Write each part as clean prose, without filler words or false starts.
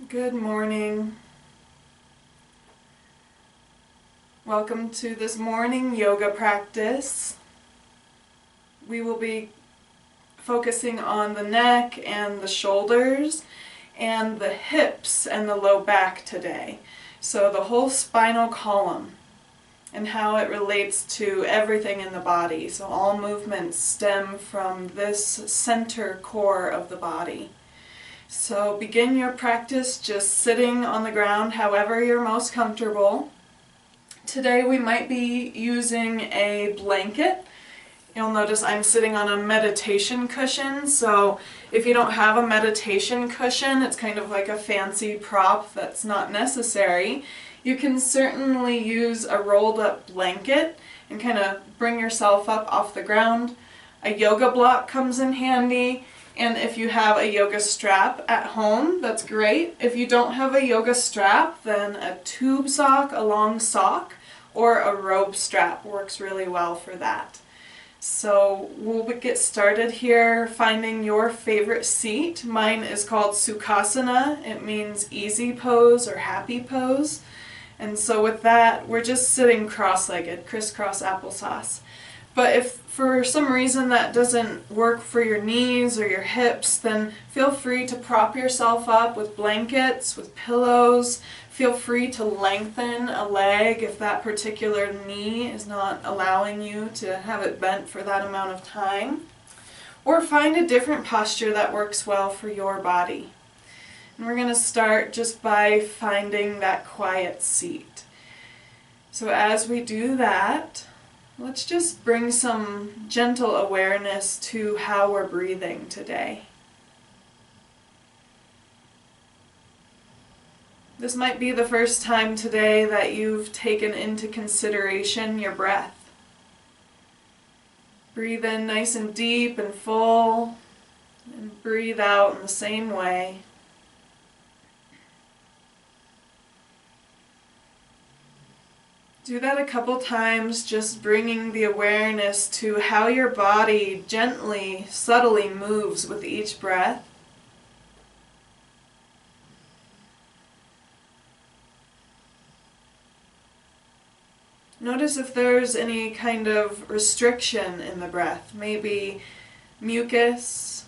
Good morning. Welcome to this morning yoga practice. We will be focusing on the neck and the shoulders and the hips and the low back today. So the whole spinal column and how it relates to everything in the body. So all movements stem from this center core of the body. So begin your practice just sitting on the ground however you're most comfortable. Today we might be using a blanket. You'll notice I'm sitting on a meditation cushion, so if you don't have a meditation cushion, it's kind of like a fancy prop that's not necessary. You can certainly use a rolled up blanket and kind of bring yourself up off the ground. A yoga block comes in handy. And if you have a yoga strap at home, that's great. If you don't have a yoga strap, then a tube sock, a long sock, or a robe strap works really well for that. So we'll get started here finding your favorite seat. Mine is called Sukhasana. It means easy pose or happy pose. And so with that, we're just sitting cross-legged, crisscross applesauce. But if for some reason that doesn't work for your knees or your hips, then feel free to prop yourself up with blankets, with pillows. Feel free to lengthen a leg if that particular knee is not allowing you to have it bent for that amount of time. Or find a different posture that works well for your body. And we're going to start just by finding that quiet seat. So as we do that, let's just bring some gentle awareness to how we're breathing today. This might be the first time today that you've taken into consideration your breath. Breathe in nice and deep and full, and breathe out in the same way. Do that a couple times, just bringing the awareness to how your body gently, subtly moves with each breath. Notice if there's any kind of restriction in the breath, maybe mucus,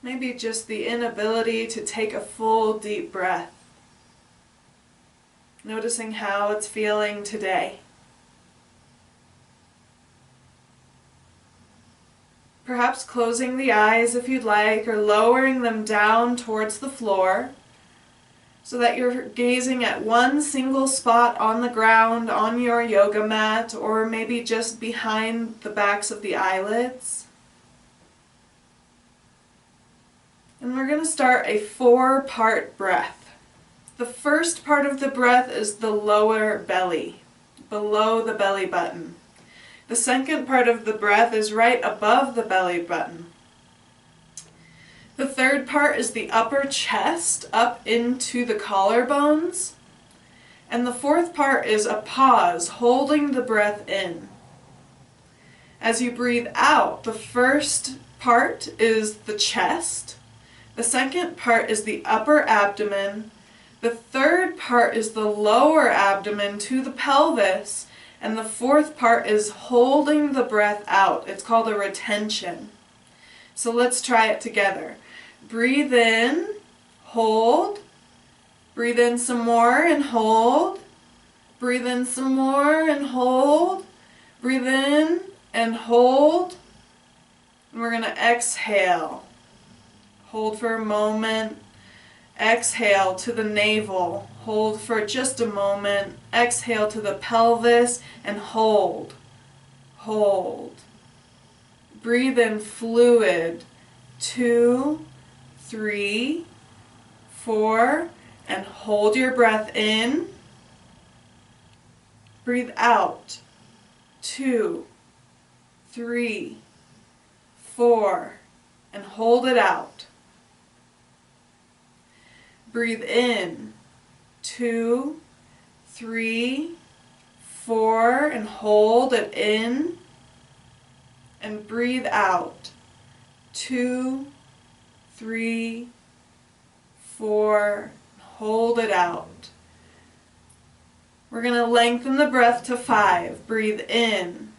maybe just the inability to take a full deep breath. Noticing how it's feeling today. Perhaps closing the eyes if you'd like, or lowering them down towards the floor so that you're gazing at one single spot on the ground on your yoga mat, or maybe just behind the backs of the eyelids. And we're going to start a 4-part breath. The first part of the breath is the lower belly, below the belly button. The second part of the breath is right above the belly button. The third part is the upper chest, up into the collarbones. And the fourth part is a pause, holding the breath in. As you breathe out, the first part is the chest. The second part is the upper abdomen. The third part is the lower abdomen to the pelvis. And the fourth part is holding the breath out. It's called a retention. So let's try it together. Breathe in, hold. Breathe in some more and hold. Breathe in some more and hold. Breathe in and hold. And we're going to exhale. Hold for a moment. Exhale to the navel. Hold for just a moment. Exhale to the pelvis and hold. Hold. Breathe in fluid. 2, 3, 4, and hold your breath in. Breathe out. 2, 3, 4, and hold it out. Breathe in, 2, 3, 4, and hold it in. and breathe out. 2, 3, 4, hold it out. We're going to lengthen the breath to 5. Breathe in.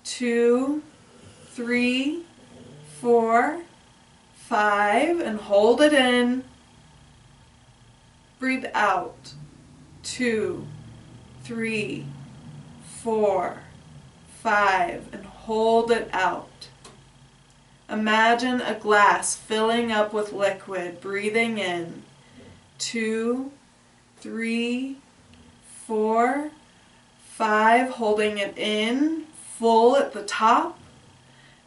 2, 3, 4, 5, and hold it in. Breathe out. 2, 3, 4, 5, and hold it out. Imagine a glass filling up with liquid, breathing in. 2, 3, 4, 5, holding it in, full at the top.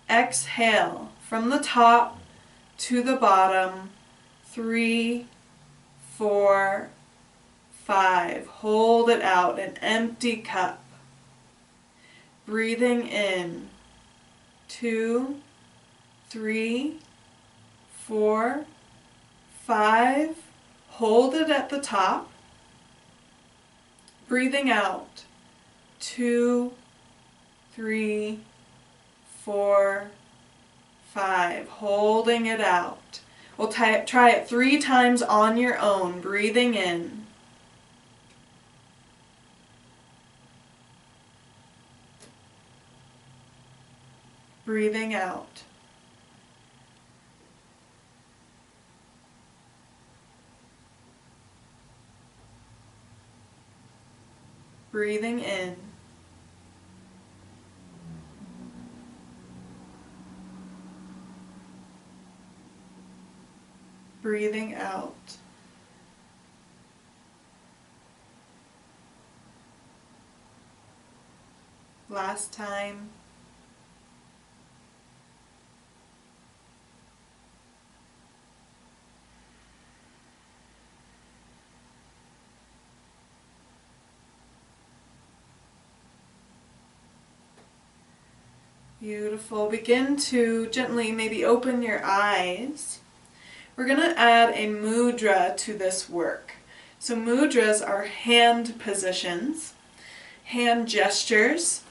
Exhale from the top to the bottom. 3, 4, 5. Hold it out, an empty cup. Breathing in. 2, 3, 4, 5. Hold it at the top. Breathing out. 2, 3, 4, 5. Holding it out. We'll try it 3 times on your own. Breathing in. Breathing out. Breathing in. Breathing out. Last time. Beautiful. Begin to gently maybe open your eyes. We're going to add a mudra to this work. So mudras are hand positions, hand gestures.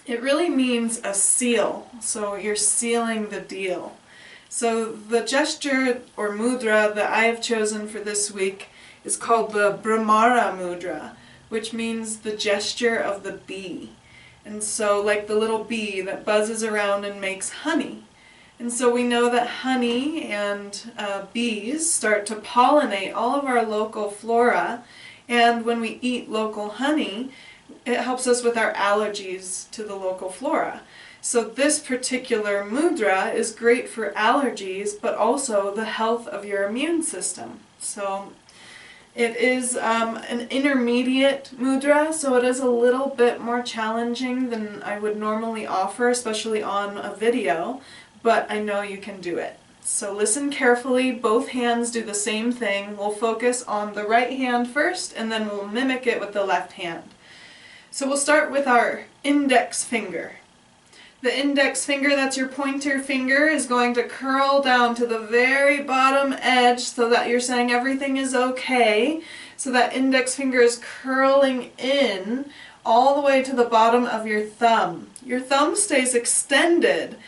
It really means a seal. So you're sealing the deal. So the gesture or mudra that I have chosen for this week is called the Bhramara mudra, which means the gesture of the bee. And so like the little bee that buzzes around and makes honey. And so we know that honey and bees start to pollinate all of our local flora. And when we eat local honey, it helps us with our allergies to the local flora. So this particular mudra is great for allergies, but also the health of your immune system. So it is an intermediate mudra, so it is a little bit more challenging than I would normally offer, especially on a video, but I know you can do it. So listen carefully, both hands do the same thing. We'll focus on the right hand first, and then we'll mimic it with the left hand. So we'll start with our index finger. The index finger, that's your pointer finger, is going to curl down to the very bottom edge so that you're saying everything is okay. So that index finger is curling in all the way to the bottom of your thumb. Your thumb stays extended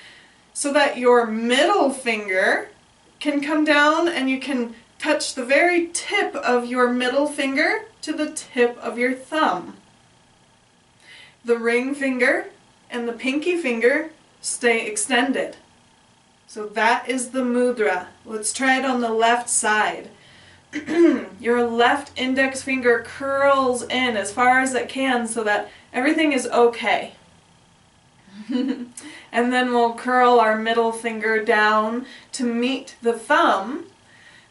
so that your middle finger can come down and you can touch the very tip of your middle finger to the tip of your thumb. The ring finger and the pinky finger stay extended. So that is the mudra. Let's try it on the left side. Your left index finger curls in as far as it can so that everything is okay. And then we'll curl our middle finger down to meet the thumb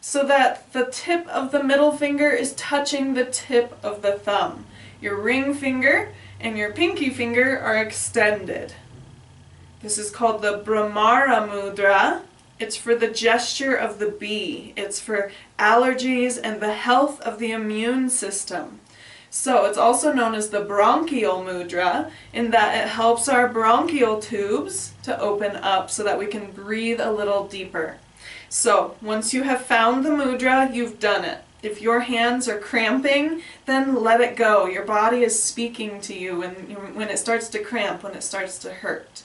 so that the tip of the middle finger is touching the tip of the thumb. Your ring finger and your pinky finger are extended. This is called the Bhramara mudra. It's for the gesture of the bee. It's for allergies and the health of the immune system. So it's also known as the bronchial mudra in that it helps our bronchial tubes to open up so that we can breathe a little deeper. So once you have found the mudra, you've done it. If your hands are cramping, then let it go. Your body is speaking to you when it starts to cramp, when it starts to hurt.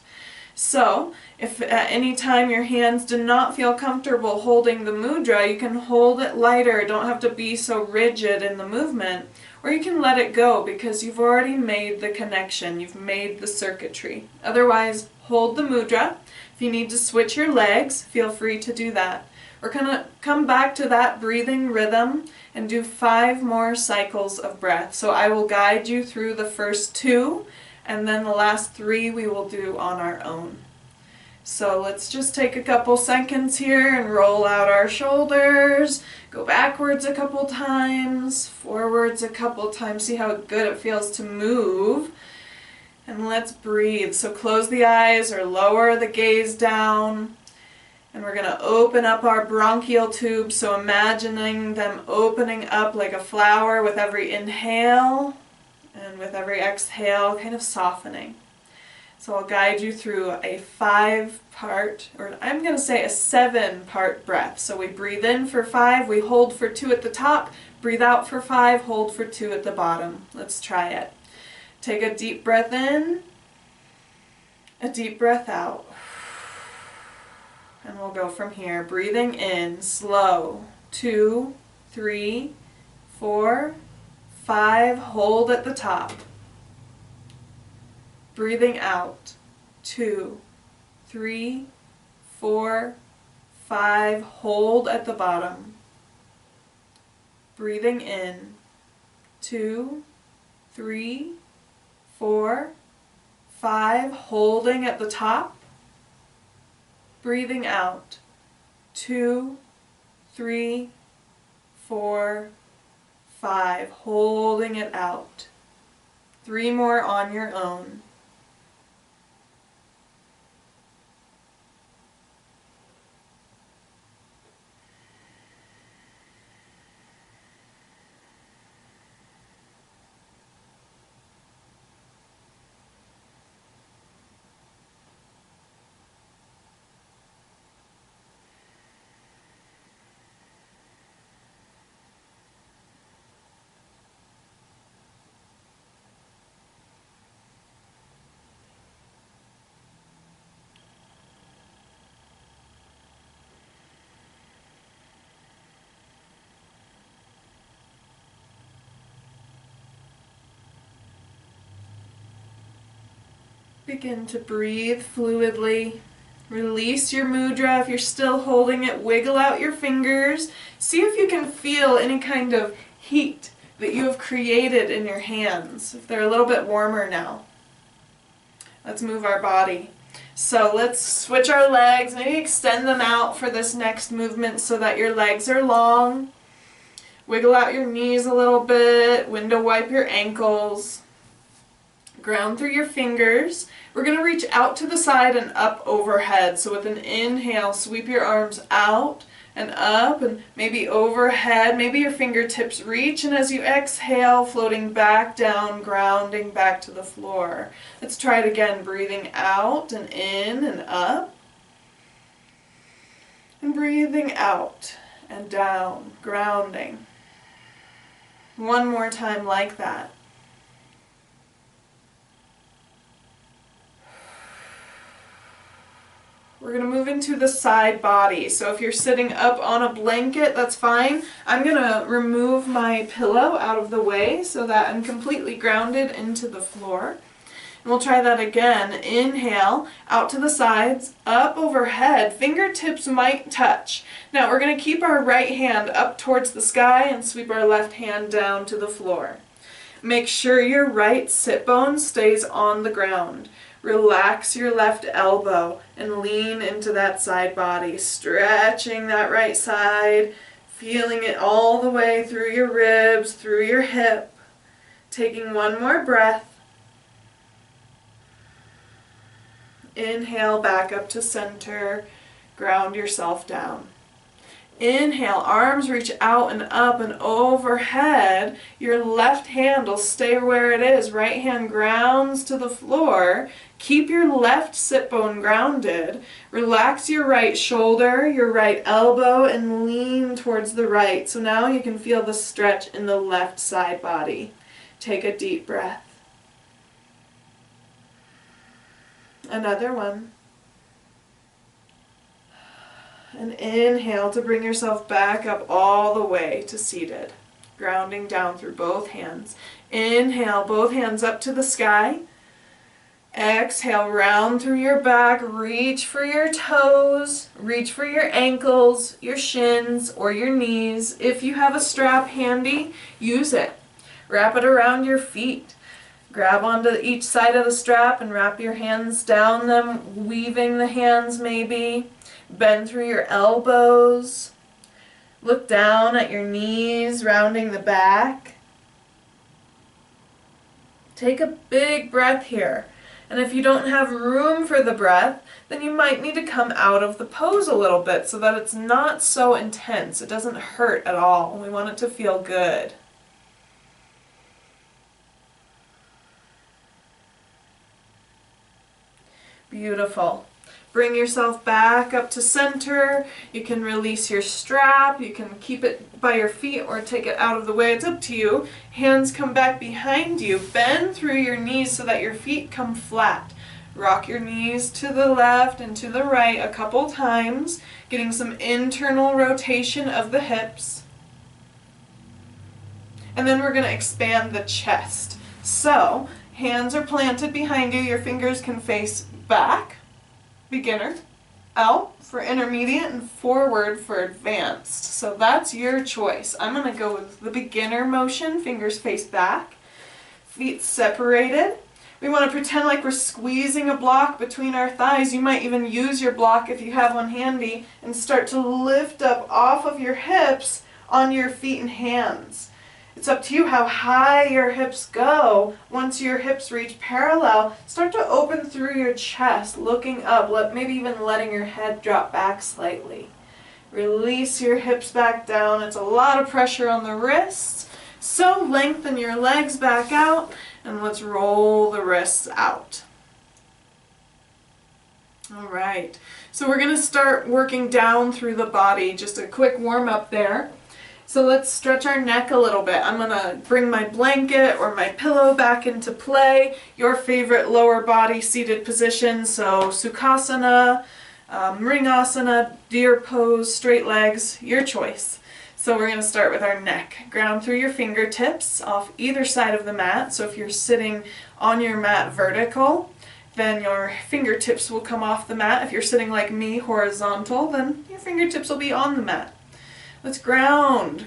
So, if at any time your hands do not feel comfortable holding the mudra, you can hold it lighter, don't have to be so rigid in the movement, or you can let it go because you've already made the connection, you've made the circuitry. Otherwise, hold the mudra. If you need to switch your legs, feel free to do that. We're going to come back to that breathing rhythm and do 5 more cycles of breath. So I will guide you through the first 2, and then the last 3 we will do on our own. So let's just take a couple seconds here and roll out our shoulders, go backwards a couple times, forwards a couple times, see how good it feels to move. And let's breathe. So close the eyes or lower the gaze down. And we're going to open up our bronchial tubes, so imagining them opening up like a flower with every inhale. And with every exhale, kind of softening. So I'll guide you through a 5-part, or I'm going to say a 7-part breath. So we breathe in for 5, we hold for 2 at the top, breathe out for 5, hold for 2 at the bottom. Let's try it. Take a deep breath in, a deep breath out. And we'll go from here. Breathing in, slow, 2, 3, 4, 5, hold at the top. Breathing out, 2, 3, 4, 5, hold at the bottom. Breathing in, 2, 3, 4, 5, holding at the top. Breathing out, 2, 3, 4, 5, holding it out. 3 more on your own. Begin to breathe fluidly. Release your mudra. If you're still holding it, wiggle out your fingers. See if you can feel any kind of heat that you have created in your hands, if they're a little bit warmer now. Let's move our body. So let's switch our legs, maybe extend them out for this next movement so that your legs are long. Wiggle out your knees a little bit, window wipe your ankles. Ground through your fingers. We're going to reach out to the side and up overhead. So with an inhale, sweep your arms out and up and maybe overhead. Maybe your fingertips reach, and as you exhale, floating back down, grounding back to the floor. Let's try it again. Breathing out and in and up. And breathing out and down, grounding. One more time like that. We're going to move into the side body. So if you're sitting up on a blanket, that's fine. I'm going to remove my pillow out of the way so that I'm completely grounded into the floor. And we'll try that again. Inhale, out to the sides, up overhead. Fingertips might touch. Now we're going to keep our right hand up towards the sky and sweep our left hand down to the floor. Make sure your right sit bone stays on the ground. Relax your left elbow and lean into that side body, stretching that right side, feeling it all the way through your ribs, through your hip. Taking one more breath. Inhale back up to center, ground yourself down. Inhale, arms reach out and up and overhead. Your left hand will stay where it is. Right hand grounds to the floor. Keep your left sit bone grounded. Relax your right shoulder, your right elbow, and lean towards the right. So now you can feel the stretch in the left side body. Take a deep breath. Another one. And inhale to bring yourself back up all the way to seated. Grounding down through both hands. Inhale, both hands up to the sky. Exhale, round through your back, reach for your toes, reach for your ankles, your shins, or your knees. If you have a strap handy, use it. Wrap it around your feet. Grab onto each side of the strap and wrap your hands down them, weaving the hands maybe. Bend through your elbows. Look down at your knees, rounding the back. Take a big breath here. And if you don't have room for the breath, then you might need to come out of the pose a little bit so that it's not so intense. It doesn't hurt at all. We want it to feel good. Beautiful. Bring yourself back up to center. You can release your strap. You can keep it by your feet or take it out of the way. It's up to you. Hands come back behind you. Bend through your knees so that your feet come flat. Rock your knees to the left and to the right a couple times, getting some internal rotation of the hips. And then we're going to expand the chest. So, hands are planted behind you. Your fingers can face back, beginner, out for intermediate, and forward for advanced. So that's your choice. I'm going to go with the beginner motion, fingers face back, feet separated. We want to pretend like we're squeezing a block between our thighs. You might even use your block if you have one handy and start to lift up off of your hips on your feet and hands. It's up to you how high your hips go. Once your hips reach parallel, start to open through your chest, looking up, maybe even letting your head drop back slightly. Release your hips back down. It's a lot of pressure on the wrists. So lengthen your legs back out, and let's roll the wrists out. All right, so we're going to start working down through the body. Just a quick warm up there. So let's stretch our neck a little bit. I'm going to bring my blanket or my pillow back into play. Your favorite lower body seated position, so Sukhasana, Mringasana, deer pose, straight legs, your choice. So we're going to start with our neck. Ground through your fingertips off either side of the mat. So if you're sitting on your mat vertical, then your fingertips will come off the mat. If you're sitting like me horizontal, then your fingertips will be on the mat. Let's ground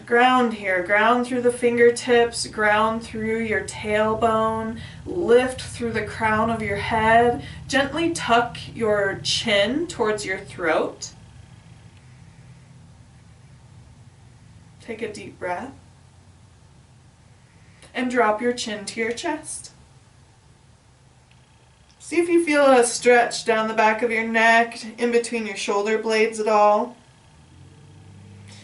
here. Ground through the fingertips, ground through your tailbone, lift through the crown of your head. Gently tuck your chin towards your throat. Take a deep breath. And drop your chin to your chest. See if you feel a stretch down the back of your neck, in between your shoulder blades at all.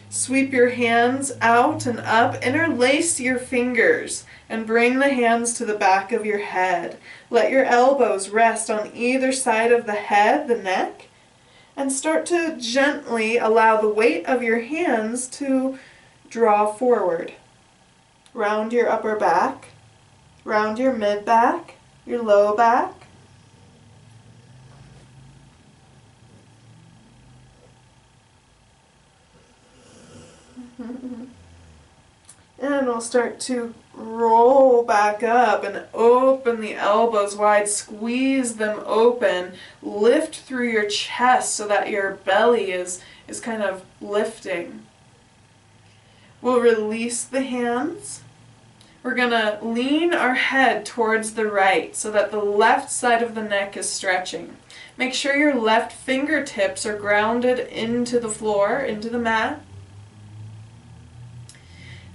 Sweep your hands out and up, interlace your fingers, and bring the hands to the back of your head. Let your elbows rest on either side of the head, the neck, and start to gently allow the weight of your hands to draw forward. Round your upper back, round your mid back, your low back. And we'll start to roll back up and open the elbows wide, squeeze them open, lift through your chest so that your belly is kind of lifting. We'll release the hands. We're going to lean our head towards the right so that the left side of the neck is stretching. Make sure your left fingertips are grounded into the floor, into the mat.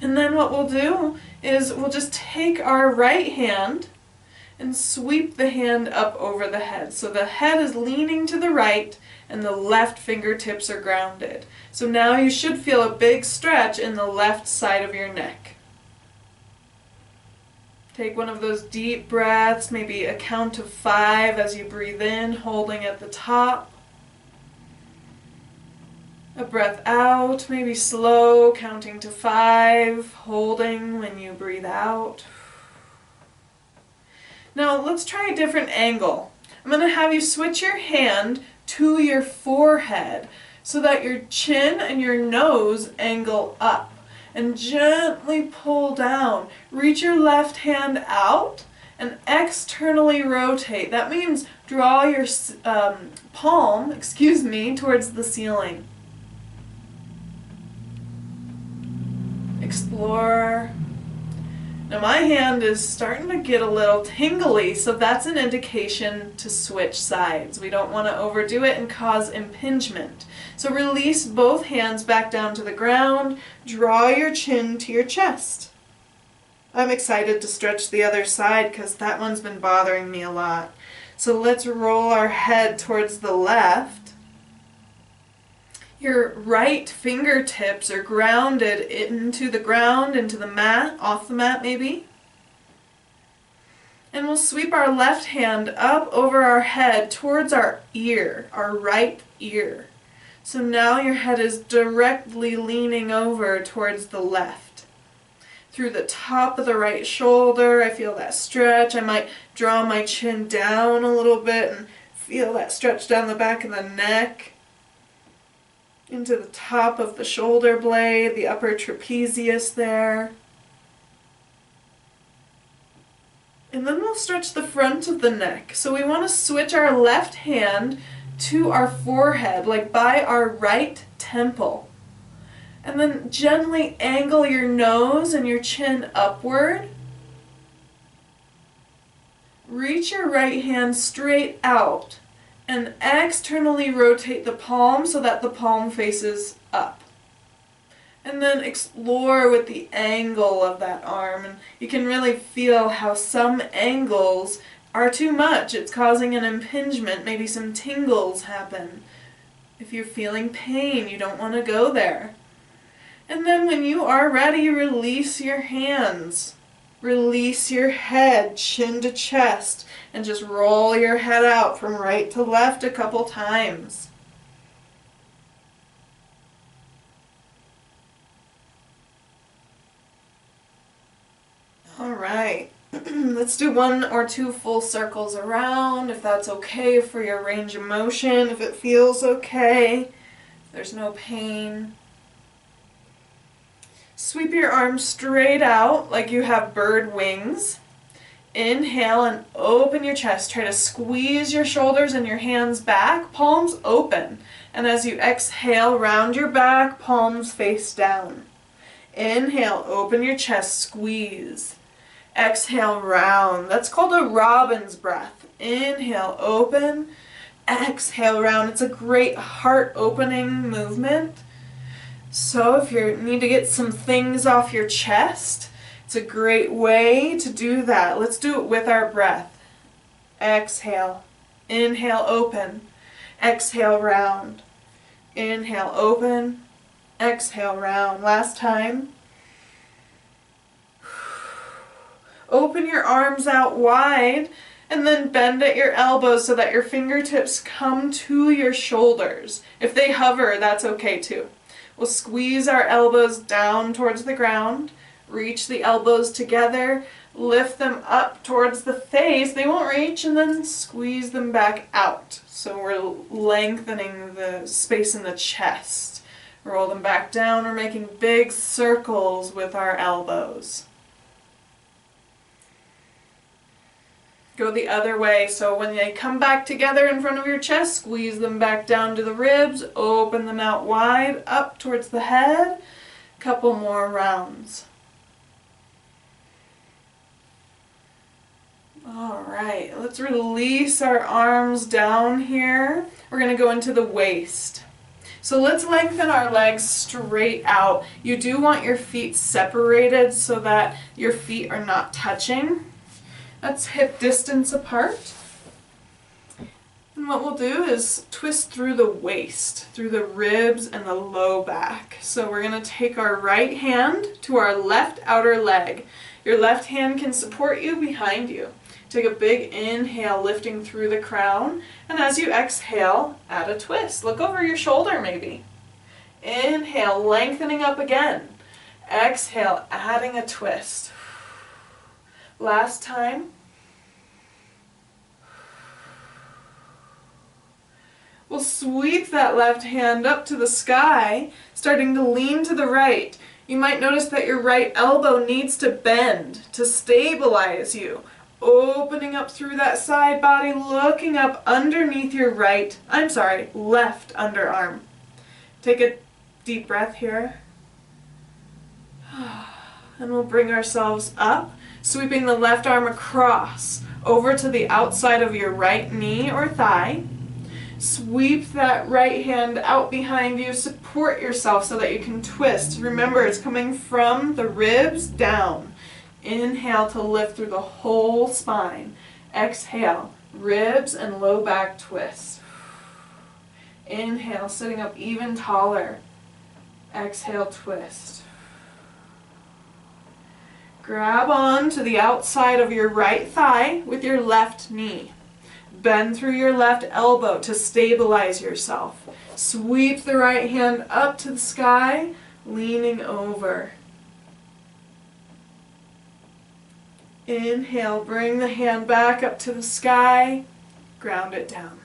And then what we'll do is we'll just take our right hand and sweep the hand up over the head. So the head is leaning to the right and the left fingertips are grounded. So now you should feel a big stretch in the left side of your neck. Take one of those deep breaths, maybe a count of 5 as you breathe in, holding at the top. A breath out, maybe slow, counting to 5, holding when you breathe out. Now let's try a different angle. I'm going to have you switch your hand to your forehead. so that your chin and your nose angle up. And gently pull down. Reach your left hand out and externally rotate. That means draw your palm, towards the ceiling. Explore. Now my hand is starting to get a little tingly, so that's an indication to switch sides. We don't want to overdo it and cause impingement. So release both hands back down to the ground. Draw your chin to your chest. I'm excited to stretch the other side because that one's been bothering me a lot. So let's roll our head towards the left. Your right fingertips are grounded into the ground, into the mat, off the mat maybe. And we'll sweep our left hand up over our head towards our ear, our right ear. So now your head is directly leaning over towards the left. Through the top of the right shoulder, I feel that stretch. I might draw my chin down a little bit and feel that stretch down the back of the neck. Into the top of the shoulder blade, the upper trapezius there. And then we'll stretch the front of the neck. So we want to switch our left hand to our forehead, like by our right temple. And then gently angle your nose and your chin upward. Reach your right hand straight out and externally rotate the palm so that the palm faces up. And then explore with the angle of that arm. And you can really feel how some angles are too much. It's causing an impingement. Maybe some tingles happen. If you're feeling pain, you don't want to go there. And then when you are ready, release your hands. Release your head, chin to chest, and just roll your head out from right to left a couple times. All right, let's do 1 or 2 full circles around, if that's okay for your range of motion, if it feels okay, if there's no pain. Sweep your arms straight out like you have bird wings. Inhale and open your chest. Try to squeeze your shoulders and your hands back, palms open. And as you exhale, round your back, palms face down. Inhale, open your chest, squeeze. Exhale, round. That's called a robin's breath. Inhale, open. Exhale, round. It's a great heart opening movement. So if you need to get some things off your chest, it's a great way to do that. Let's do it with our breath. Exhale. Inhale, open. Exhale, round. Inhale, open. Exhale, round. Last time. Open your arms out wide and then bend at your elbows so that your fingertips come to your shoulders. If they hover, that's okay too. We'll squeeze our elbows down towards the ground, reach the elbows together, lift them up towards the face. They won't reach, and then squeeze them back out. So we're lengthening the space in the chest. Roll them back down. We're making big circles with our elbows. Go the other way, so when they come back together in front of your chest, squeeze them back down to the ribs, open them out wide, up towards the head. Couple more rounds. Alright, let's release our arms down here. We're going to go into the waist. So let's lengthen our legs straight out. You do want your feet separated so that your feet are not touching. That's hip distance apart. And what we'll do is twist through the waist, through the ribs and the low back. So we're going to take our right hand to our left outer leg. Your left hand can support you behind you. Take a big inhale, lifting through the crown. And as you exhale, add a twist. Look over your shoulder maybe. Inhale, lengthening up again. Exhale, adding a twist. Last time. We'll sweep that left hand up to the sky, starting to lean to the right. You might notice that your right elbow needs to bend to stabilize you. Opening up through that side body, looking up underneath your left underarm. Take a deep breath here. And we'll bring ourselves up, sweeping the left arm across, over to the outside of your right knee or thigh. Sweep that right hand out behind you, support yourself so that you can twist. Remember, it's coming from the ribs down. Inhale to lift through the whole spine. Exhale, ribs and low back twist. Inhale, sitting up even taller. Exhale, twist. Grab on to the outside of your right thigh with your left knee. Bend through your left elbow to stabilize yourself. Sweep the right hand up to the sky, leaning over. Inhale, bring the hand back up to the sky, ground it down.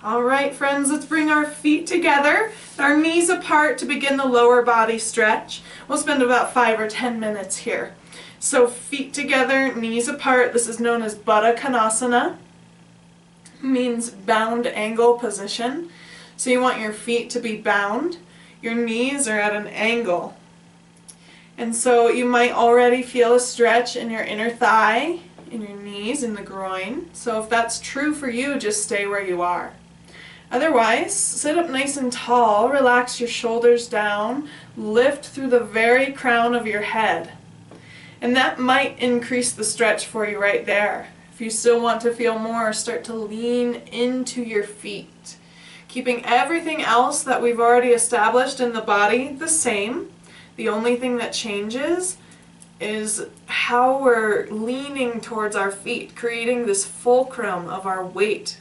All right, friends, let's bring our feet together, our knees apart to begin the lower body stretch. We'll spend about 5 or 10 minutes here. So feet together, knees apart. This is known as Baddha Konasana. Means bound angle position. So you want your feet to be bound. Your knees are at an angle. And so you might already feel a stretch in your inner thigh, in your knees, in the groin. So if that's true for you, just stay where you are. Otherwise, sit up nice and tall, relax your shoulders down, lift through the very crown of your head. And that might increase the stretch for you right there. If you still want to feel more, start to lean into your feet. Keeping everything else that we've already established in the body the same. The only thing that changes is how we're leaning towards our feet, creating this fulcrum of our weight,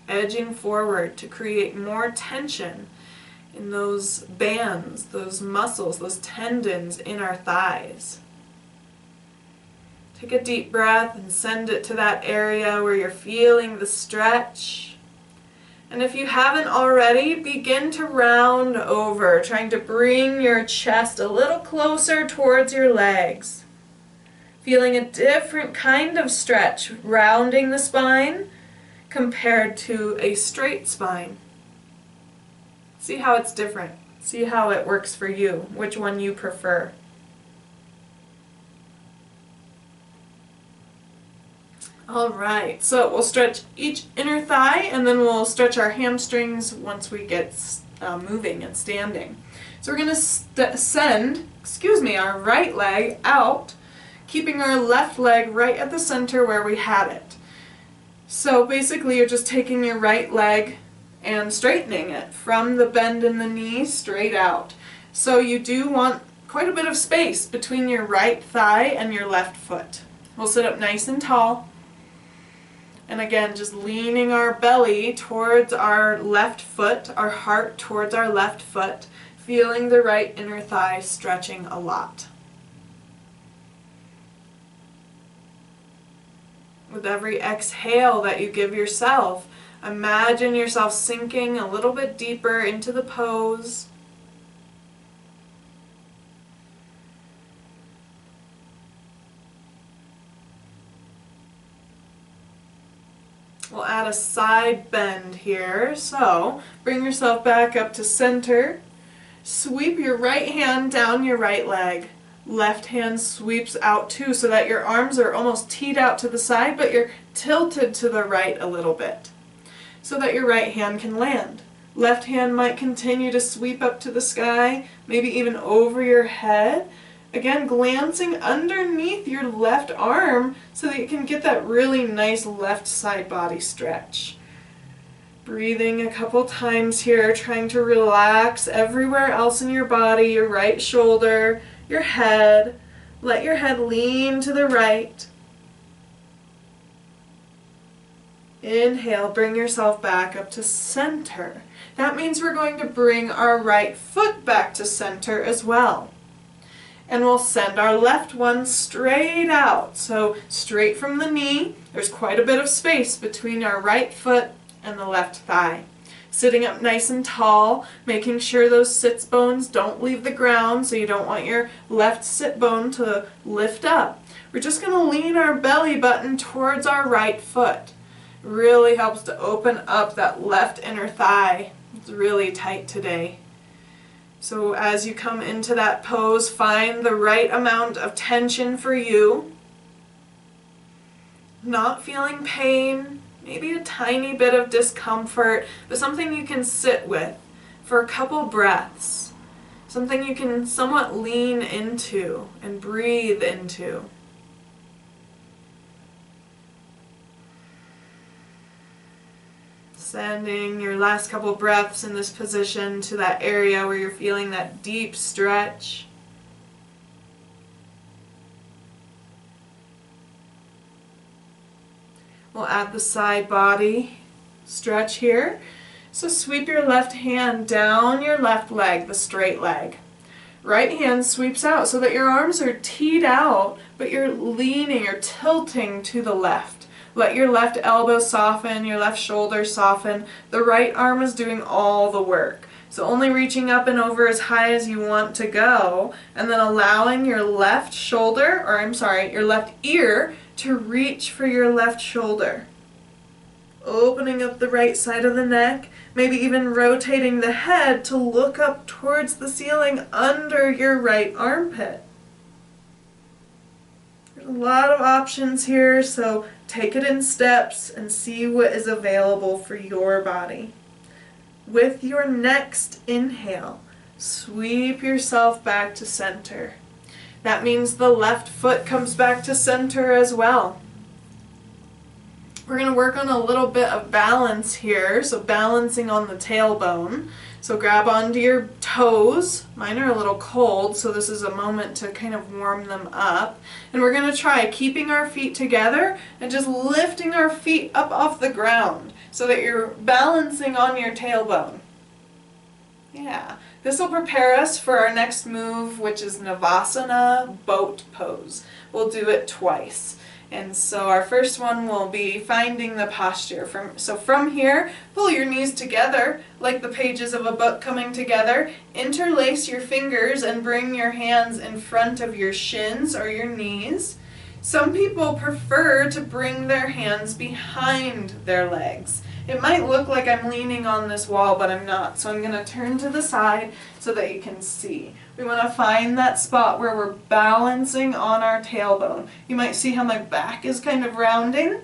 edging forward to create more tension in those bands, those muscles, those tendons in our thighs. Take a deep breath and send it to that area where you're feeling the stretch. And if you haven't already, begin to round over, trying to bring your chest a little closer towards your legs. Feeling a different kind of stretch, rounding the spine compared to a straight spine. See how it's different. See how it works for you, which one you prefer. Alright, so we'll stretch each inner thigh and then we'll stretch our hamstrings once we get moving and standing. So we're going to send our right leg out, keeping our left leg right at the center where we had it. So basically you're just taking your right leg and straightening it from the bend in the knee straight out. So you do want quite a bit of space between your right thigh and your left foot. We'll sit up nice and tall. And again, just leaning our belly towards our left foot, our heart towards our left foot, feeling the right inner thigh stretching a lot. With every exhale that you give yourself, imagine yourself sinking a little bit deeper into the pose. We'll add a side bend here, so bring yourself back up to center. Sweep your right hand down your right leg. Left hand sweeps out too, so that your arms are almost teed out to the side, but you're tilted to the right a little bit, so that your right hand can land. Left hand might continue to sweep up to the sky, maybe even over your head. Again, glancing underneath your left arm so that you can get that really nice left side body stretch. Breathing a couple times here, trying to relax everywhere else in your body, your right shoulder, your head. Let your head lean to the right. Inhale, bring yourself back up to center. That means we're going to bring our right foot back to center as well. And we'll send our left one straight out. So straight from the knee, there's quite a bit of space between our right foot and the left thigh. Sitting up nice and tall, making sure those sits bones don't leave the ground, so you don't want your left sit bone to lift up. We're just going to lean our belly button towards our right foot. Really helps to open up that left inner thigh. It's really tight today. So as you come into that pose, find the right amount of tension for you. Not feeling pain, maybe a tiny bit of discomfort, but something you can sit with for a couple breaths. Something you can somewhat lean into and breathe into. Sending your last couple breaths in this position to that area where you're feeling that deep stretch. We'll add the side body stretch here. So sweep your left hand down your left leg, the straight leg. Right hand sweeps out so that your arms are teed out, but you're leaning or tilting to the left. Let your left elbow soften, your left shoulder soften. The right arm is doing all the work. So only reaching up and over as high as you want to go, and then allowing your left shoulder, or I'm sorry, your left ear to reach for your left shoulder. Opening up the right side of the neck, maybe even rotating the head to look up towards the ceiling under your right armpit. There's a lot of options here, so take it in steps and see what is available for your body. With your next inhale, sweep yourself back to center. That means the left foot comes back to center as well. We're going to work on a little bit of balance here, so balancing on the tailbone. So grab onto your toes. Mine are a little cold, so this is a moment to kind of warm them up. And we're going to try keeping our feet together and just lifting our feet up off the ground so that you're balancing on your tailbone. Yeah, this will prepare us for our next move, which is Navasana boat pose. We'll do it twice. And so our first one will be finding the posture. From here, pull your knees together like the pages of a book coming together. Interlace your fingers and bring your hands in front of your shins or your knees. Some people prefer to bring their hands behind their legs. It might look like I'm leaning on this wall, but I'm not. So I'm going to turn to the side so that you can see. We want to find that spot where we're balancing on our tailbone. You might see how my back is kind of rounding.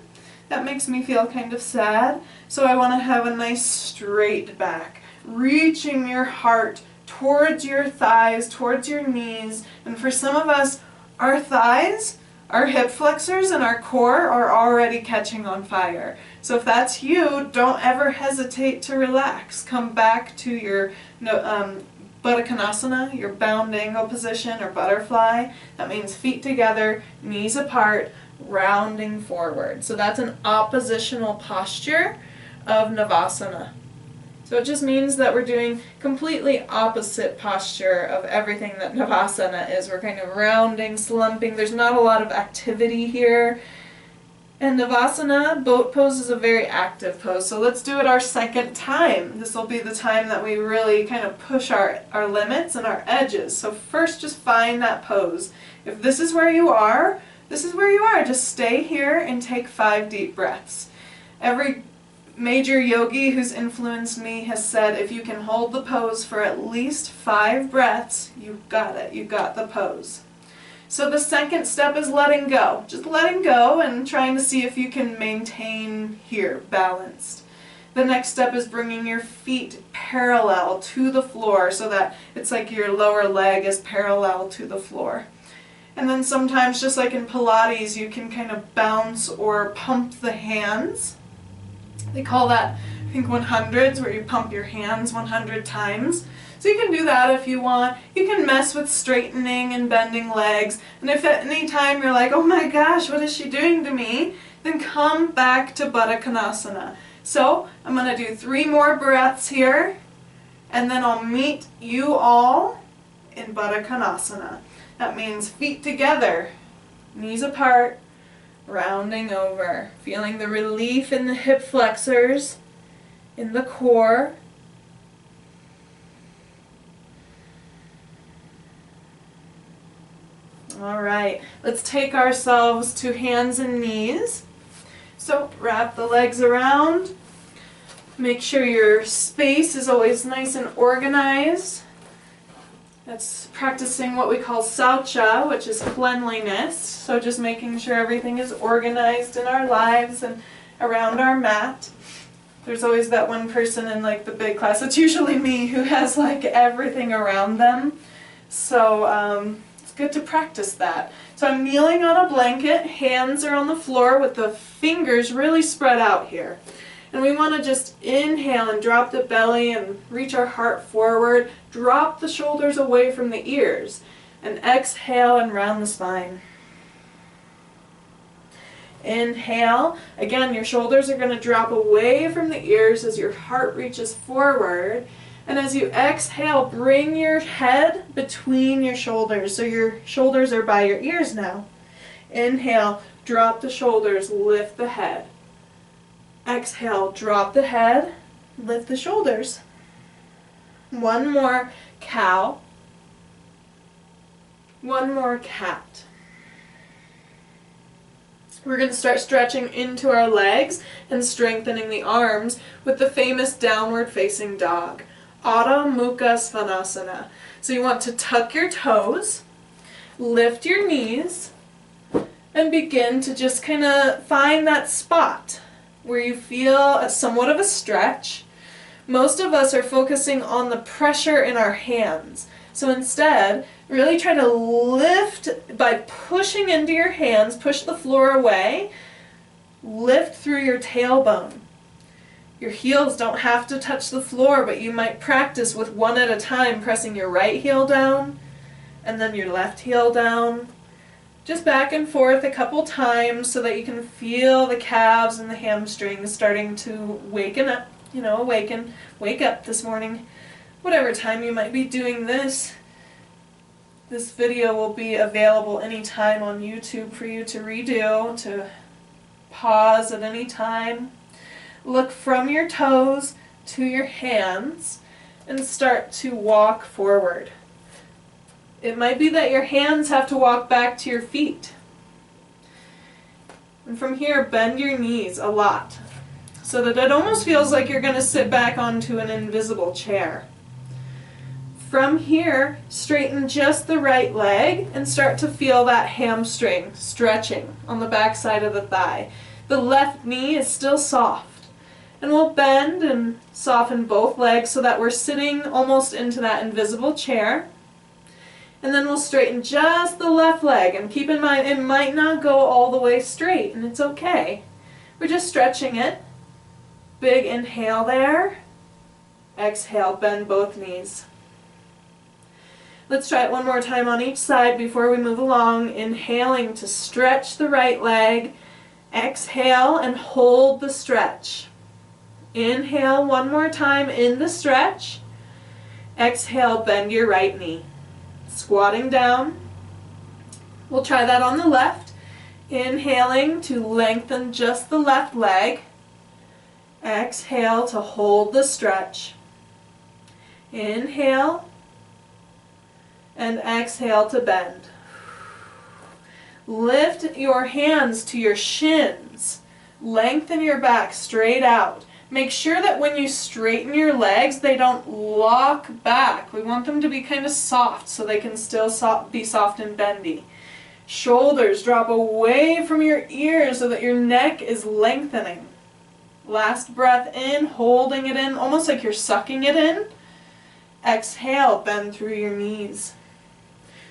That makes me feel kind of sad. So I want to have a nice straight back. Reaching your heart towards your thighs, towards your knees. And for some of us, our thighs, our hip flexors, and our core are already catching on fire. So if that's you, don't ever hesitate to relax. Come back to your Baddha Konasana, your bound angle position or butterfly. That means feet together, knees apart, rounding forward. So that's an oppositional posture of Navasana. So it just means that we're doing completely opposite posture of everything that Navasana is. We're kind of rounding, slumping. There's not a lot of activity here. And Navasana, boat pose, is a very active pose. So let's do it our second time. This will be the time that we really kind of push our limits and our edges. So first, just find that pose. If this is where you are, this is where you are. Just stay here and take 5 deep breaths. Every major yogi who's influenced me has said if you can hold the pose for at least 5 breaths, you've got it. You've got the pose. So the second step is letting go. Just letting go and trying to see if you can maintain here, balanced. The next step is bringing your feet parallel to the floor so that it's like your lower leg is parallel to the floor. And then sometimes, just like in Pilates, you can kind of bounce or pump the hands. They call that, I think, 100s, where you pump your hands 100 times. So you can do that if you want. You can mess with straightening and bending legs. And if at any time you're like, oh my gosh, what is she doing to me? Then come back to Baddha Konasana. So I'm going to do 3 more breaths here. And then I'll meet you all in Baddha Konasana. That means feet together, knees apart, rounding over. Feeling the relief in the hip flexors, in the core, All right, let's take ourselves to hands and knees. So wrap the legs around. Make sure your space is always nice and organized. That's practicing what we call saucha, which is cleanliness. So just making sure everything is organized in our lives and around our mat. There's always that one person in like the big class, it's usually me, who has like everything around them. So it's good to practice that. So I'm kneeling on a blanket, hands are on the floor with the fingers really spread out here. And we want to just inhale and drop the belly and reach our heart forward. Drop the shoulders away from the ears. And exhale and round the spine. Inhale. Again, your shoulders are going to drop away from the ears as your heart reaches forward. And as you exhale, bring your head between your shoulders. So your shoulders are by your ears now. Inhale, drop the shoulders, lift the head. Exhale, drop the head, lift the shoulders. One more cow. One more cat. We're going to start stretching into our legs and strengthening the arms with the famous downward facing dog, Adho Mukha Svanasana. So you want to tuck your toes, lift your knees, and begin to just kind of find that spot where you feel somewhat of a stretch. Most of us are focusing on the pressure in our hands. So instead, really try to lift by pushing into your hands, push the floor away, lift through your tailbone. Your heels don't have to touch the floor, but you might practice with one at a time, pressing your right heel down and then your left heel down. Just back and forth a couple times so that you can feel the calves and the hamstrings starting to waken up, wake up this morning. Whatever time you might be doing this, this video will be available anytime on YouTube for you to redo, to pause at any time. Look from your toes to your hands and start to walk forward. It might be that your hands have to walk back to your feet. And from here, bend your knees a lot so that it almost feels like you're going to sit back onto an invisible chair. From here, straighten just the right leg and start to feel that hamstring stretching on the back side of the thigh. The left knee is still soft. And we'll bend and soften both legs so that we're sitting almost into that invisible chair. And then we'll straighten just the left leg, and keep in mind it might not go all the way straight, and it's okay. We're just stretching it. Big inhale there. Exhale, bend both knees. Let's try it one more time on each side before we move along. Inhaling to stretch the right leg. Exhale and hold the stretch. Inhale one more time in the stretch. Exhale, bend your right knee. Squatting down. We'll try that on the left. Inhaling to lengthen just the left leg. Exhale to hold the stretch. Inhale and exhale to bend. Lift your hands to your shins. Lengthen your back straight out. Make sure that when you straighten your legs, they don't lock back. We want them to be kind of soft so they can still be soft and bendy. Shoulders drop away from your ears so that your neck is lengthening. Last breath in, holding it in, almost like you're sucking it in. Exhale, bend through your knees.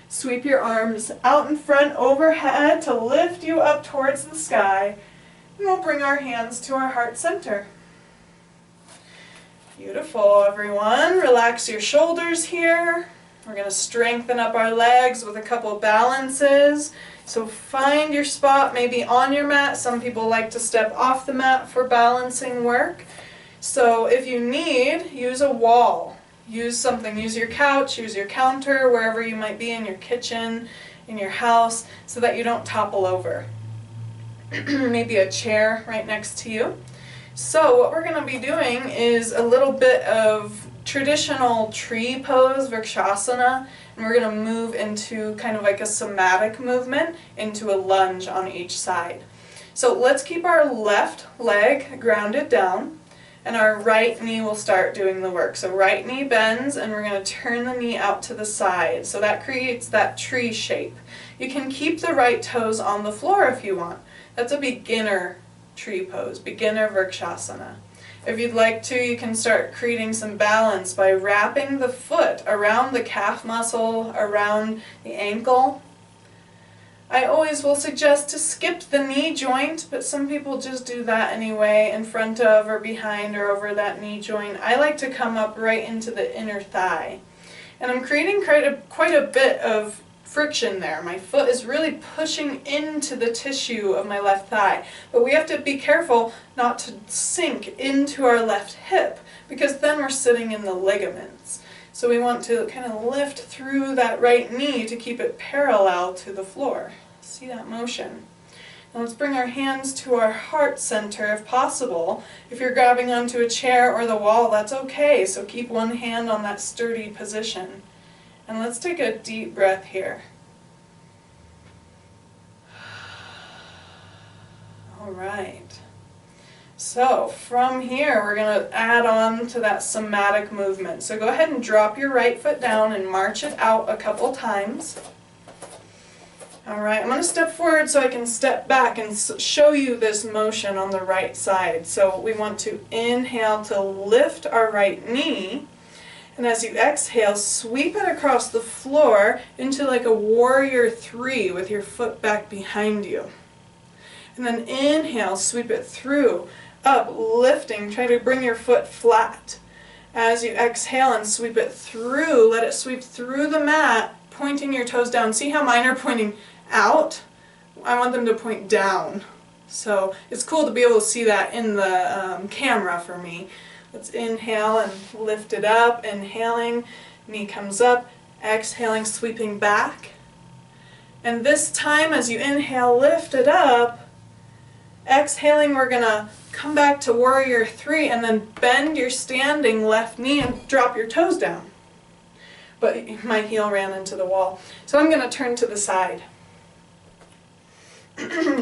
Sweep your arms out in front overhead to lift you up towards the sky. And we'll bring our hands to our heart center. Beautiful, everyone. Relax your shoulders here. We're going to strengthen up our legs with a couple balances. So find your spot, maybe on your mat. Some people like to step off the mat for balancing work. So if you need, use a wall. Use something. Use your couch, use your counter, wherever you might be in your kitchen, in your house, so that you don't topple over. Maybe a chair right next to you. So what we're going to be doing is a little bit of traditional tree pose, Vrikshasana, and we're going to move into kind of like a somatic movement into a lunge on each side. So let's keep our left leg grounded down, and our right knee will start doing the work. So right knee bends, and we're going to turn the knee out to the side. So that creates that tree shape. You can keep the right toes on the floor if you want. That's a beginner tree pose, beginner Vrikshasana. If you'd like to, you can start creating some balance by wrapping the foot around the calf muscle, around the ankle. I always will suggest to skip the knee joint, but some people just do that anyway, in front of or behind or over that knee joint. I like to come up right into the inner thigh. And I'm creating quite a bit of friction there. My foot is really pushing into the tissue of my left thigh. But we have to be careful not to sink into our left hip, because then we're sitting in the ligaments. So we want to kind of lift through that right knee to keep it parallel to the floor. See that motion? Now let's bring our hands to our heart center if possible. If you're grabbing onto a chair or the wall, that's okay. So keep one hand on that sturdy position. And let's take a deep breath here. All right. So from here, we're going to add on to that somatic movement. So go ahead and drop your right foot down and march it out a couple times. All right, I'm going to step forward so I can step back and show you this motion on the right side. So we want to inhale to lift our right knee. And as you exhale, sweep it across the floor into like a warrior three with your foot back behind you. And then inhale, sweep it through, up, lifting, try to bring your foot flat. As you exhale and sweep it through, let it sweep through the mat, pointing your toes down. See how mine are pointing out? I want them to point down. So it's cool to be able to see that in the camera for me. Let's inhale and lift it up, inhaling, knee comes up, exhaling, sweeping back. And this time as you inhale, lift it up, exhaling, we're going to come back to warrior three and then bend your standing left knee and drop your toes down. But my heel ran into the wall. So I'm going to turn to the side.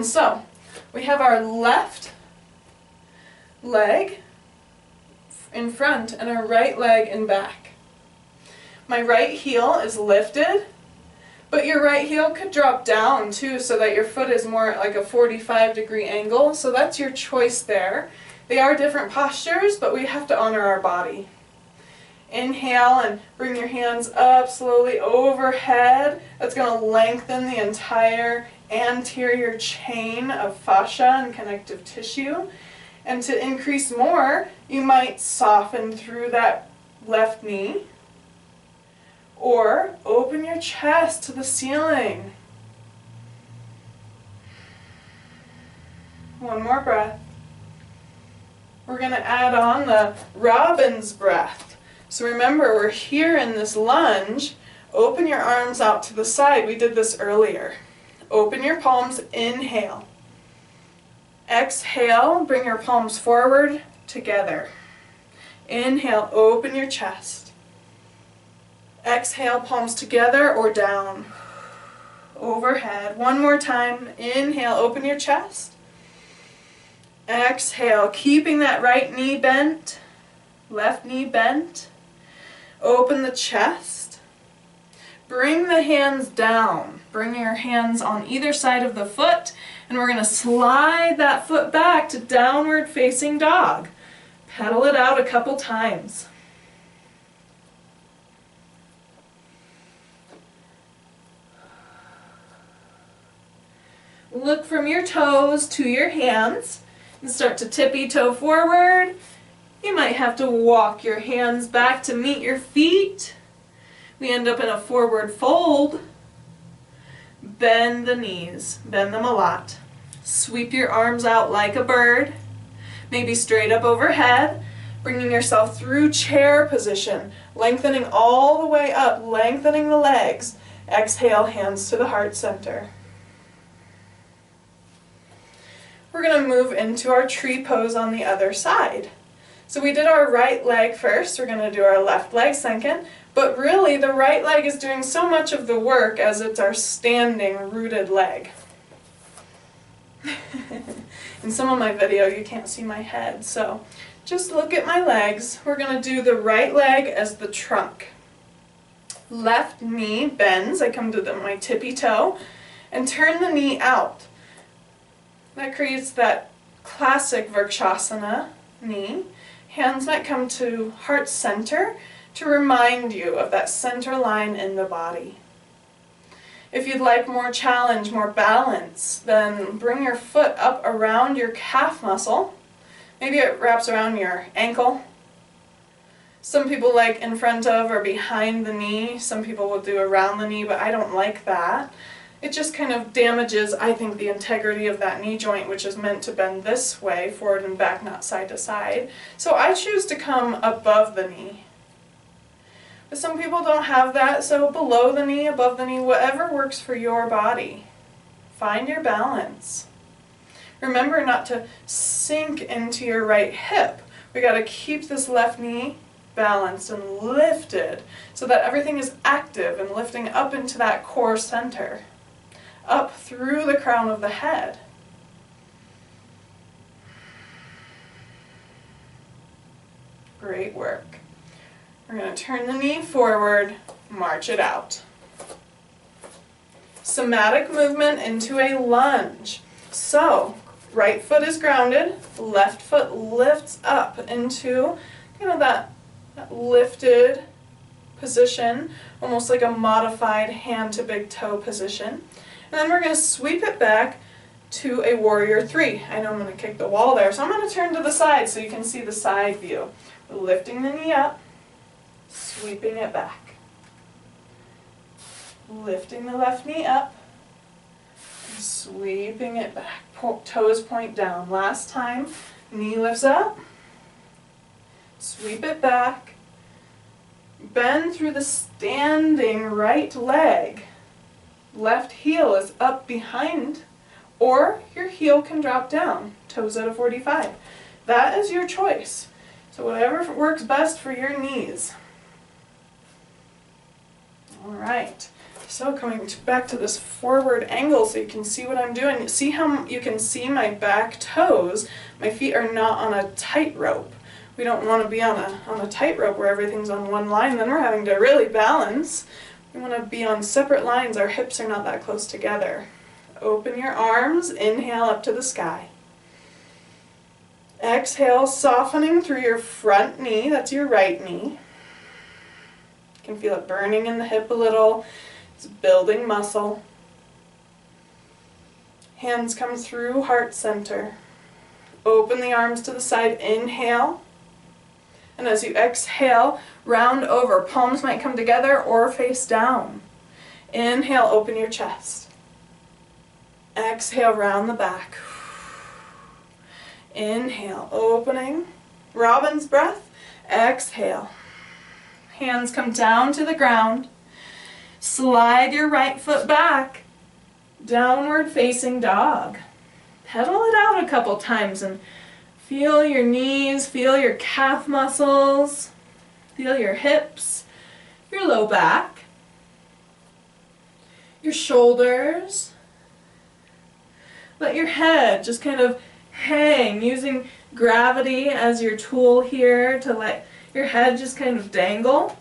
So we have our left leg in front and our right leg in back. My right heel is lifted, but your right heel could drop down too so that your foot is more like a 45-degree angle. So that's your choice there. They are different postures, but we have to honor our body. Inhale and bring your hands up slowly overhead. That's going to lengthen the entire anterior chain of fascia and connective tissue. And to increase more, you might soften through that left knee or open your chest to the ceiling. One more breath. We're going to add on the robin's breath. So remember, we're here in this lunge. Open your arms out to the side. We did this earlier. Open your palms, inhale. Exhale, bring your palms forward together. Inhale, open your chest. Exhale, palms together or down. Overhead. One more time. Inhale, open your chest. Exhale, keeping that right knee bent, left knee bent. Open the chest. Bring the hands down. Bring your hands on either side of the foot. And we're going to slide that foot back to downward facing dog. Pedal it out a couple times. Look from your toes to your hands and start to tippy toe forward. You might have to walk your hands back to meet your feet. We end up in a forward fold. Bend the knees, bend them a lot. Sweep your arms out like a bird, maybe straight up overhead, bringing yourself through chair position, lengthening all the way up, lengthening the legs. Exhale, hands to the heart center. we're going to move into our tree pose on the other side. So we did our right leg first, we're going to do our left leg second, but really the right leg is doing so much of the work as it's our standing rooted leg. In some of my video you can't see my head, so just look at my legs. We're going to do the right leg as the trunk. Left knee bends, I come to my tippy toe, and turn the knee out. That creates that classic Vrikshasana knee. Hands might come to heart center to remind you of that center line in the body. If you'd like more challenge, more balance, then bring your foot up around your calf muscle. Maybe it wraps around your ankle. Some people like in front of or behind the knee. Some people will do around the knee, but I don't like that. It just kind of damages, I think, the integrity of that knee joint, which is meant to bend this way, forward and back, not side to side. So I choose to come above the knee. But some people don't have that, so below the knee, above the knee, whatever works for your body. Find your balance. Remember not to sink into your right hip. We got to keep this left knee balanced and lifted so that everything is active and lifting up into that core center, up through the crown of the head. Great work. We're going to turn the knee forward, march it out. Somatic movement into a lunge. So, right foot is grounded, left foot lifts up into kind of that lifted position, almost like a modified hand to big toe position. And then we're going to sweep it back to a warrior three. I know I'm going to kick the wall there, so I'm going to turn to the side so you can see the side view. Lifting the knee up, sweeping it back. Lifting the left knee up, sweeping it back. Toes point down. Last time, knee lifts up, sweep it back, bend through the standing right leg. Left heel is up behind, or your heel can drop down, toes at a 45. That is your choice. So whatever works best for your knees. Alright, so coming back to this forward angle so you can see what I'm doing. See how you can see my back toes? My feet are not on a tightrope. We don't want to be on a tightrope where everything's on one line, then we're having to really balance. We want to be on separate lines. Our hips are not that close together. Open your arms, inhale up to the sky. Exhale, softening through your front knee, that's your right knee. You can feel it burning in the hip a little. It's building muscle. Hands come through heart center. Open the arms to the side, inhale. And as you exhale, round over. Palms might come together or face down. Inhale, open your chest. Exhale, round the back. Inhale, opening. Robin's breath. Exhale. Hands come down to the ground. Slide your right foot back. Downward facing dog. Pedal it out a couple times and feel your knees, feel your calf muscles, feel your hips, your low back, your shoulders. Let your head just kind of hang, using gravity as your tool here to let your head just kind of dangle.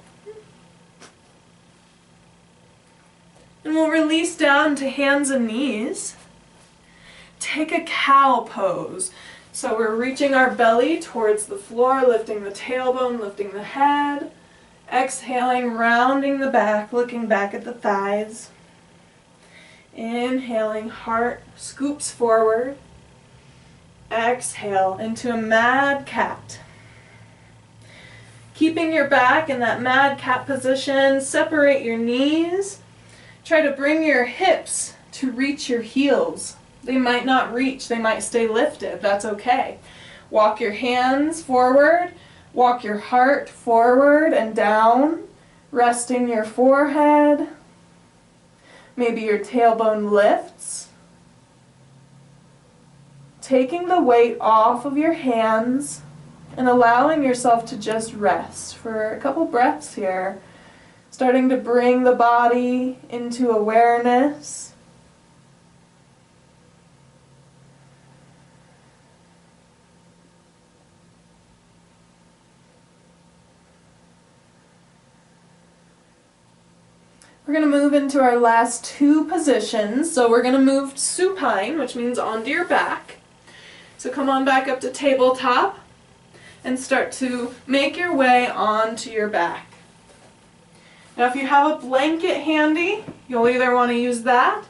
And we'll release down to hands and knees. Take a cow pose. So we're reaching our belly towards the floor, lifting the tailbone, lifting the head. Exhaling, rounding the back, looking back at the thighs. Inhaling, heart scoops forward. Exhale into a mad cat. Keeping your back in that mad cat position, separate your knees. Try to bring your hips to reach your heels. They might not reach, they might stay lifted, that's okay. Walk your hands forward, walk your heart forward and down, resting your forehead. Maybe your tailbone lifts. taking the weight off of your hands and allowing yourself to just rest for a couple breaths here. Starting to bring the body into awareness. We're going to move into our last two positions. So we're going to move supine, which means onto your back. So come on back up to tabletop and start to make your way onto your back. Now if you have a blanket handy, you'll either want to use that,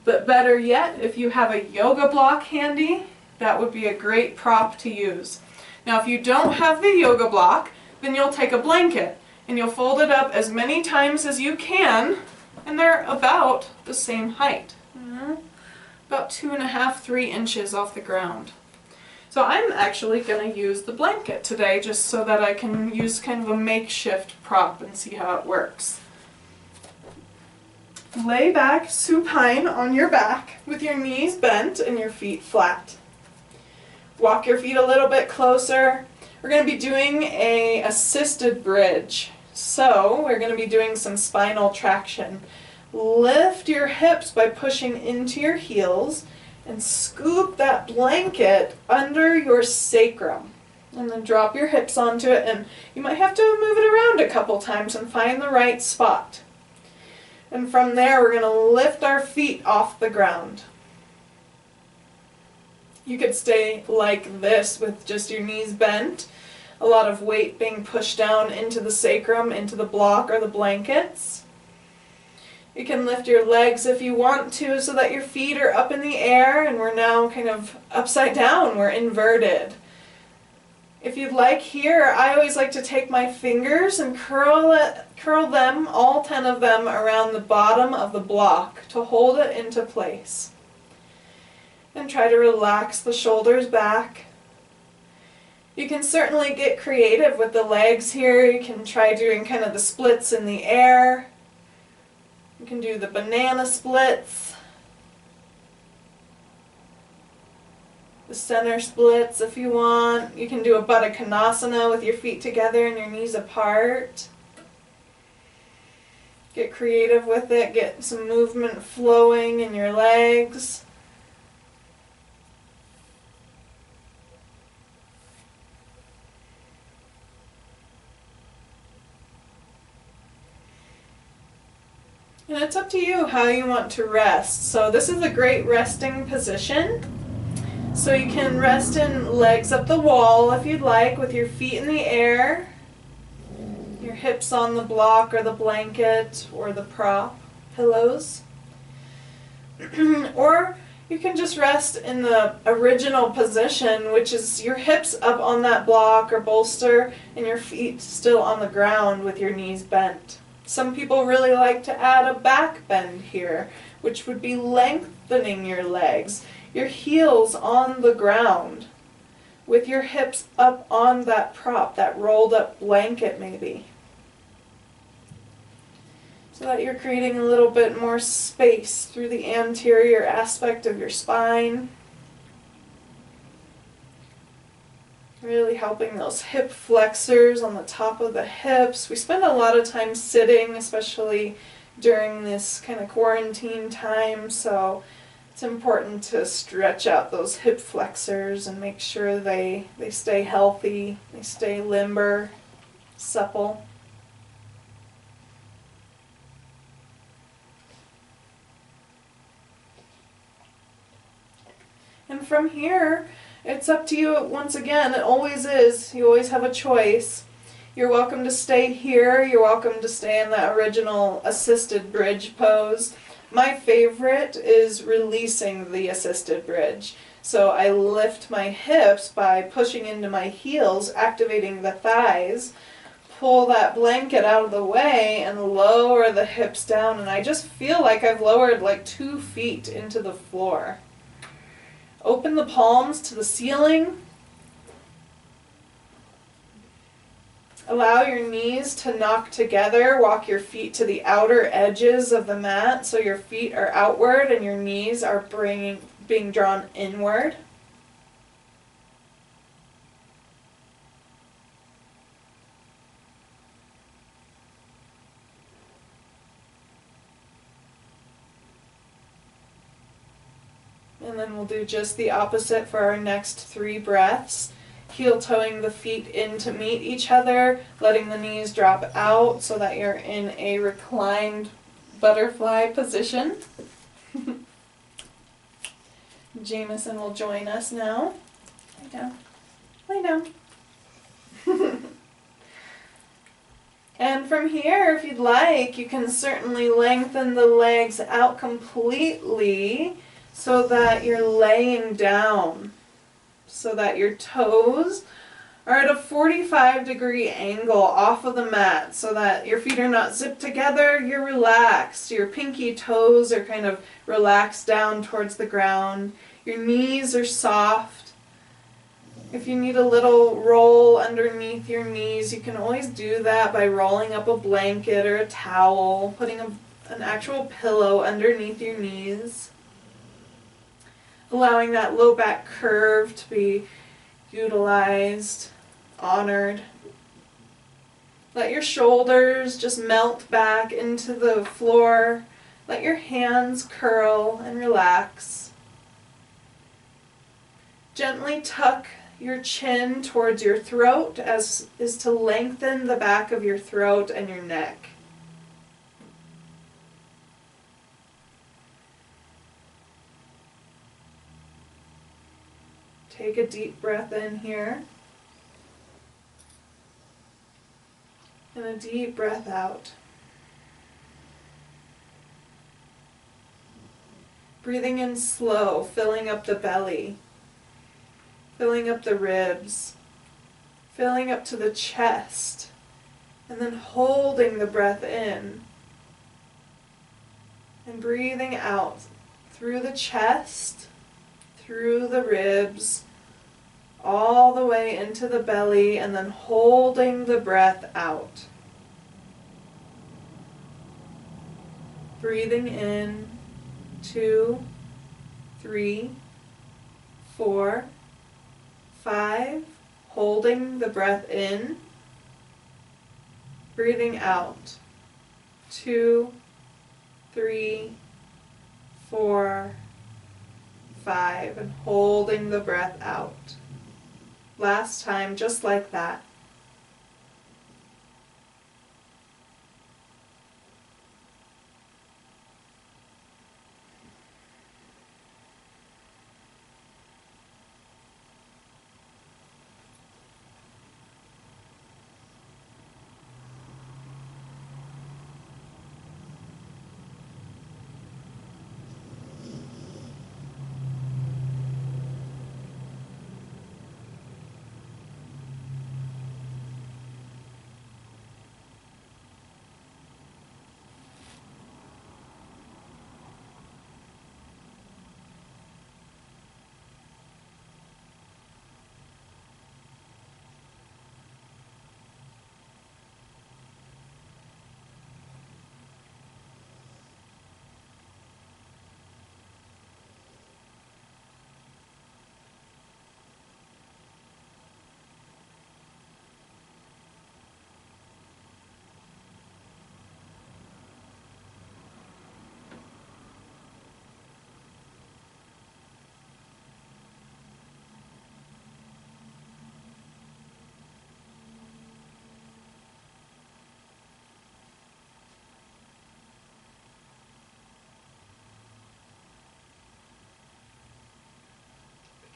but better yet, if you have a yoga block handy, that would be a great prop to use. Now if you don't have the yoga block, then you'll take a blanket and you'll fold it up as many times as you can, and they're about the same height. About 2.5, 3 inches off the ground. So I'm actually going to use the blanket today just so that I can use kind of a makeshift prop and see how it works. Lay back supine on your back with your knees bent and your feet flat. Walk your feet a little bit closer. We're going to be doing an assisted bridge. So we're going to be doing some spinal traction. Lift your hips by pushing into your heels and scoop that blanket under your sacrum. And then drop your hips onto it, and you might have to move it around a couple times and find the right spot. And from there we're going to lift our feet off the ground. You could stay like this with just your knees bent, a lot of weight being pushed down into the sacrum, into the block or the blankets. You can lift your legs if you want to so that your feet are up in the air, and we're now kind of upside down, we're inverted. If you'd like here, I always like to take my fingers and curl them, all 10 of them, around the bottom of the block to hold it into place. And try to relax the shoulders back. You can certainly get creative with the legs here. You can try doing kind of the splits in the air. You can do the banana splits, the center splits if you want. You can do a Baddha Konasana with your feet together and your knees apart. Get creative with it, get some movement flowing in your legs. And it's up to you how you want to rest. So this is a great resting position. So you can rest in legs up the wall if you'd like, with your feet in the air, your hips on the block or the blanket or the prop pillows. Or you can just rest in the original position, which is your hips up on that block or bolster and your feet still on the ground with your knees bent. Some people really like to add a back bend here, which would be lengthening your legs, your heels on the ground, with your hips up on that prop, that rolled up blanket maybe. So that you're creating a little bit more space through the anterior aspect of your spine. Really helping those hip flexors on the top of the hips. We spend a lot of time sitting, especially during this kind of quarantine time, so it's important to stretch out those hip flexors and make sure they stay healthy, they stay limber, supple. And from here, it's up to you once again. It always is. You always have a choice. You're welcome to stay here. You're welcome to stay in that original assisted bridge pose. My favorite is releasing the assisted bridge. So I lift my hips by pushing into my heels, activating the thighs, pull that blanket out of the way and lower the hips down, and I just feel like I've lowered like 2 feet into the floor. Open the palms to the ceiling. Allow your knees to knock together. Walk your feet to the outer edges of the mat so your feet are outward and your knees are being drawn inward. And then we'll do just the opposite for our next 3 breaths. Heel toeing the feet in to meet each other, letting the knees drop out so that you're in a reclined butterfly position. Jameson will join us now. Lay down. Lay down. And from here, if you'd like, you can certainly lengthen the legs out completely so that you're laying down, so that your toes are at a 45-degree angle off of the mat, so that your feet are not zipped together, you're relaxed. Your pinky toes are kind of relaxed down towards the ground. Your knees are soft. If you need a little roll underneath your knees, you can always do that by rolling up a blanket or a towel, putting an actual pillow underneath your knees, allowing that low back curve to be utilized, honored. Let your shoulders just melt back into the floor. Let your hands curl and relax. Gently tuck your chin towards your throat, as is to lengthen the back of your throat and your neck. Take a deep breath in here. And a deep breath out. Breathing in slow, filling up the belly, filling up the ribs, filling up to the chest, and then holding the breath in and breathing out through the chest, through the ribs, all the way into the belly, and then holding the breath out. Breathing in 2, 3, 4, 5, holding the breath in, breathing out 2, 3, 4, 5, and holding the breath out. Last time, just like that.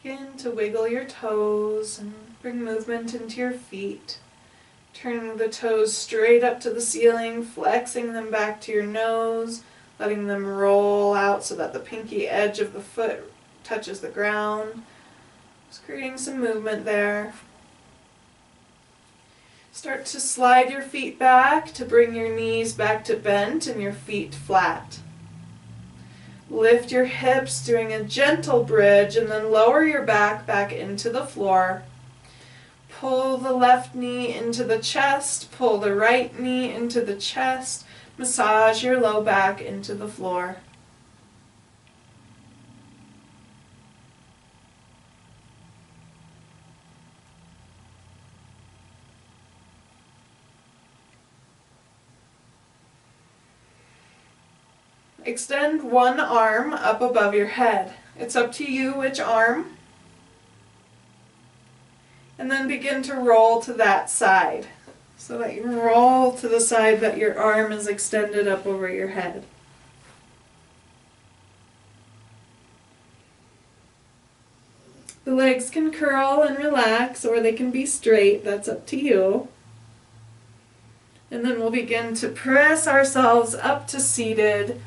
Begin to wiggle your toes and bring movement into your feet. Turning the toes straight up to the ceiling, flexing them back to your nose, letting them roll out so that the pinky edge of the foot touches the ground. Just creating some movement there. Start to slide your feet back to bring your knees back to bent and your feet flat. Lift your hips, doing a gentle bridge, and then lower your back into the floor. Pull the left knee into the chest, pull the right knee into the chest, massage your low back into the floor. Extend one arm up above your head. It's up to you which arm. And then begin to roll to that side, so that you roll to the side that your arm is extended up over your head. The legs can curl and relax, or they can be straight. That's up to you. And then we'll begin to press ourselves up to seated.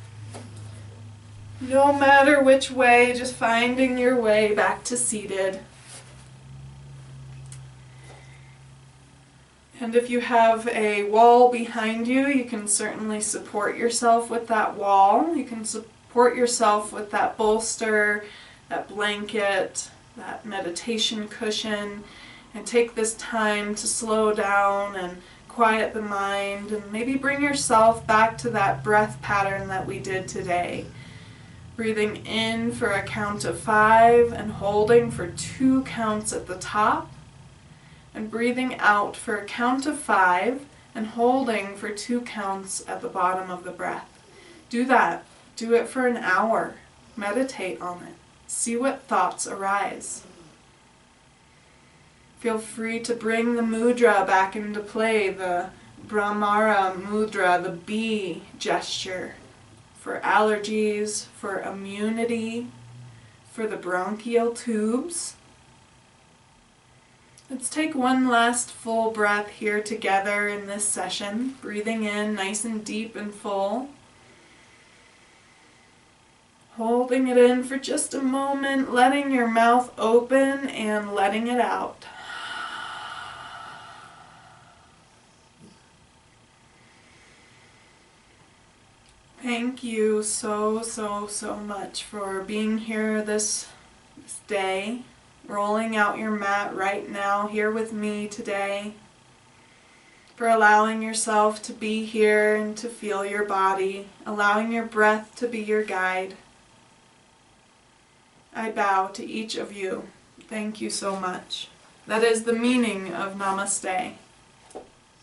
No matter which way, just finding your way back to seated. And if you have a wall behind you, you can certainly support yourself with that wall. You can support yourself with that bolster, that blanket, that meditation cushion, and take this time to slow down and quiet the mind, and maybe bring yourself back to that breath pattern that we did today. Breathing in for a count of 5 and holding for 2 counts at the top. And breathing out for a count of 5 and holding for 2 counts at the bottom of the breath. Do that. Do it for an hour. Meditate on it. See what thoughts arise. Feel free to bring the mudra back into play, the Bhramara mudra, the bee gesture, for allergies, for immunity, for the bronchial tubes. Let's take one last full breath here together in this session, breathing in nice and deep and full. Holding it in for just a moment, letting your mouth open and letting it out. Thank you so much for being here this day. Rolling out your mat right now here with me today, for allowing yourself to be here and to feel your body, allowing your breath to be your guide. I bow to each of you. Thank you so much. That is the meaning of Namaste.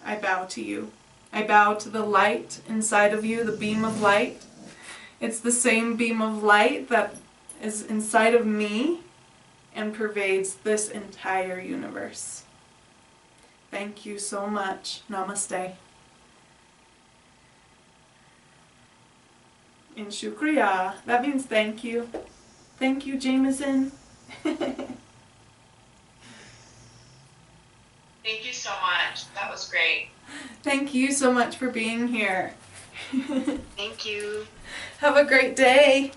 I bow to you. I bow to the light inside of you, the beam of light. It's the same beam of light that is inside of me and pervades this entire universe. Thank you so much. Namaste. In Shukriya, that means thank you. Thank you, Jameson. Thank you so much. That was great. Thank you so much for being here. Thank you. Have a great day.